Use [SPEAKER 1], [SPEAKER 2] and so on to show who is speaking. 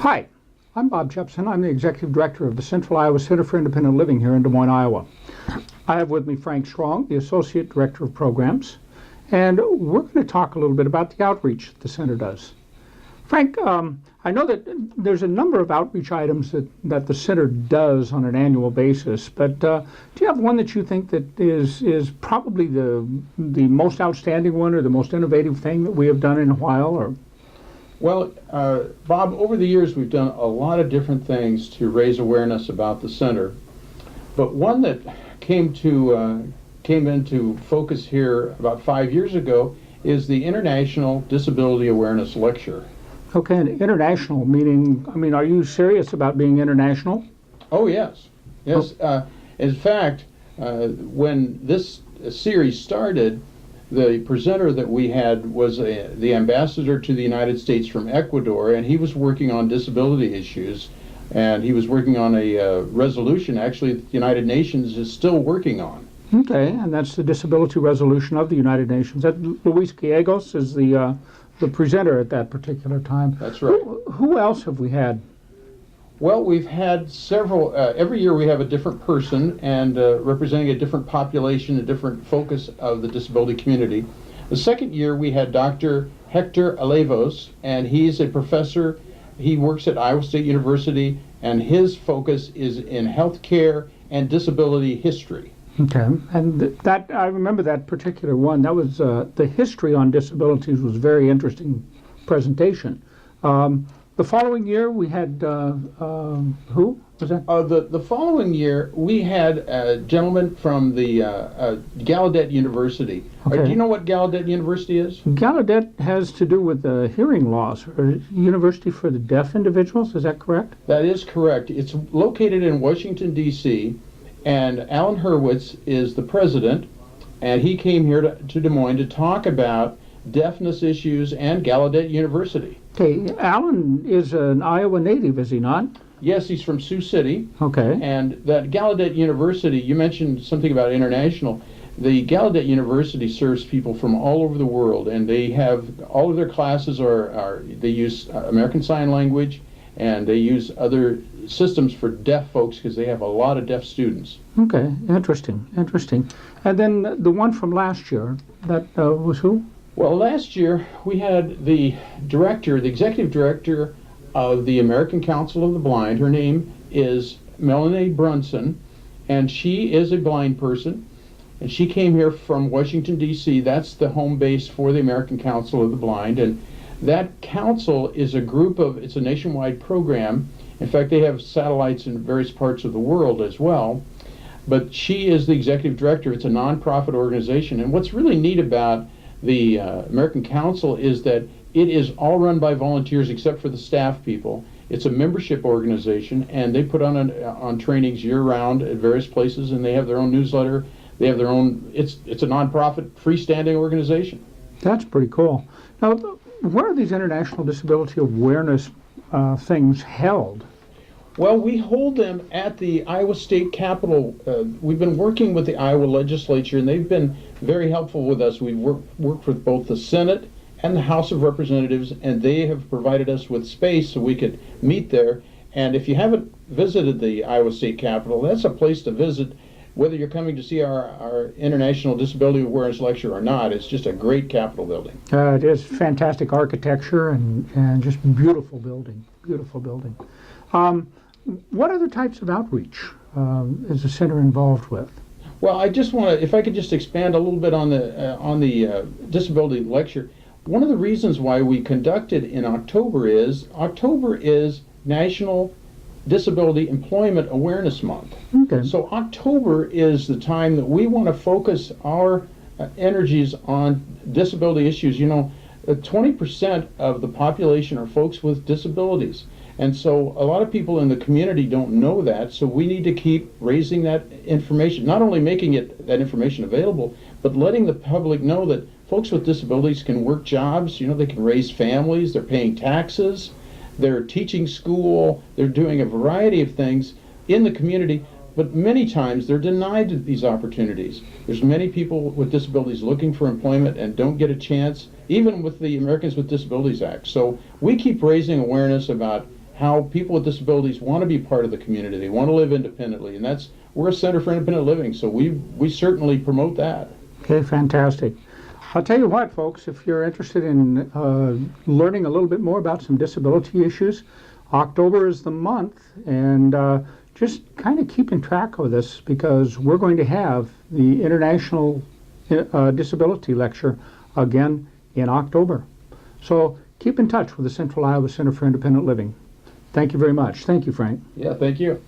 [SPEAKER 1] Hi, I'm Bob Jepson. I'm the Executive Director of the Central Iowa Center for Independent Living here in Des Moines, Iowa. I have with me Frank Strong, the Associate Director of Programs, and we're going to talk a little bit about the outreach the center does. Frank, I know that there's a number of outreach items that the center does on an annual basis, but do you have one that you think that is probably the most outstanding one or the most innovative thing that we have done in a while? Or
[SPEAKER 2] Well, Bob, over the years we've done a lot of different things to raise awareness about the center, but one that came into focus here about 5 years ago is the International Disability Awareness Lecture.
[SPEAKER 1] okay, and international meaning, I mean, are you serious about being international?
[SPEAKER 2] Oh, yes. Yes. In fact, when this series started, the presenter that we had was the ambassador to the United States from Ecuador, and he was working on disability issues, and he was working on a resolution actually that the United Nations is still working on.
[SPEAKER 1] Okay, and that's the Disability Resolution of the United Nations. That Luis Gallegos is the presenter at that particular time.
[SPEAKER 2] That's right.
[SPEAKER 1] Who else have we had?
[SPEAKER 2] Well, we've had several. Every year we have a different person and representing a different population, a different focus of the disability community. The second year we had Dr. Hector Alevos, and he's a professor. He works at Iowa State University, and his focus is in healthcare and disability history.
[SPEAKER 1] Okay, and that I remember that particular one. That was the history on disabilities was a very interesting presentation. The following year we had who was that?
[SPEAKER 2] The following year we had a gentleman from the Gallaudet University.
[SPEAKER 1] Okay.
[SPEAKER 2] Do you know what Gallaudet University is?
[SPEAKER 1] Gallaudet has to do with the hearing loss, or University for the Deaf Individuals. Is that correct?
[SPEAKER 2] That is correct. It's located in Washington, D.C., and Alan Hurwitz is the president, and he came here to Des Moines to talk about deafness issues and Gallaudet University.
[SPEAKER 1] Okay, Alan is an Iowa native, is he not?
[SPEAKER 2] Yes, he's from Sioux City.
[SPEAKER 1] Okay.
[SPEAKER 2] And that Gallaudet University, you mentioned something about international. The Gallaudet University serves people from all over the world, and they have all of their classes they use American Sign Language, and they use other systems for deaf folks because they have a lot of deaf students.
[SPEAKER 1] Okay, interesting. And then the one from last year, that was who?
[SPEAKER 2] Well, last year we had the executive director of the American Council of the Blind. Her name is Melanie Brunson, and she is a blind person, and she came here from Washington, D.C. That's the home base for the American Council of the Blind, and that council is it's a nationwide program. In fact, they have satellites in various parts of the world as well, but she is the executive director. It's a nonprofit organization, and what's really neat about the American Council is that it is all run by volunteers except for the staff people. It's a membership organization, and they put on trainings year-round at various places, and they have their own newsletter. They have their own. It's a nonprofit, freestanding organization.
[SPEAKER 1] That's pretty cool. Now, where are these international disability awareness things held?
[SPEAKER 2] Well, we hold them at the Iowa State Capitol. We've been working with the Iowa legislature, and they've been very helpful with us. We've worked with both the Senate and the House of Representatives, and they have provided us with space so we could meet there. And if you haven't visited the Iowa State Capitol, that's a place to visit, whether you're coming to see our International Disability Awareness Lecture or not. It's just a great Capitol building.
[SPEAKER 1] It is fantastic architecture and just beautiful building. What other types of outreach is the center involved with?
[SPEAKER 2] Well, I just want to, if I could just expand a little bit on the disability lecture. One of the reasons why we conducted in October is National Disability Employment Awareness Month.
[SPEAKER 1] Okay.
[SPEAKER 2] So October is the time that we want to focus our energies on disability issues. 20% of the population are folks with disabilities. And so a lot of people in the community don't know that, so we need to keep raising that information, not only making that information available, but letting the public know that folks with disabilities can work jobs, they can raise families, they're paying taxes, they're teaching school, they're doing a variety of things in the community, but many times they're denied these opportunities. There's many people with disabilities looking for employment and don't get a chance, even with the Americans with Disabilities Act. So we keep raising awareness about how people with disabilities want to be part of the community. They want to live independently, and we're a Center for Independent Living, so we certainly promote that.
[SPEAKER 1] Okay, fantastic. I'll tell you what, folks, if you're interested in learning a little bit more about some disability issues, October is the month, and just kind of keeping track of this because we're going to have the International Disability Lecture again in October. So keep in touch with the Central Iowa Center for Independent Living. Thank you very much. Thank you, Frank.
[SPEAKER 2] Yeah, thank you.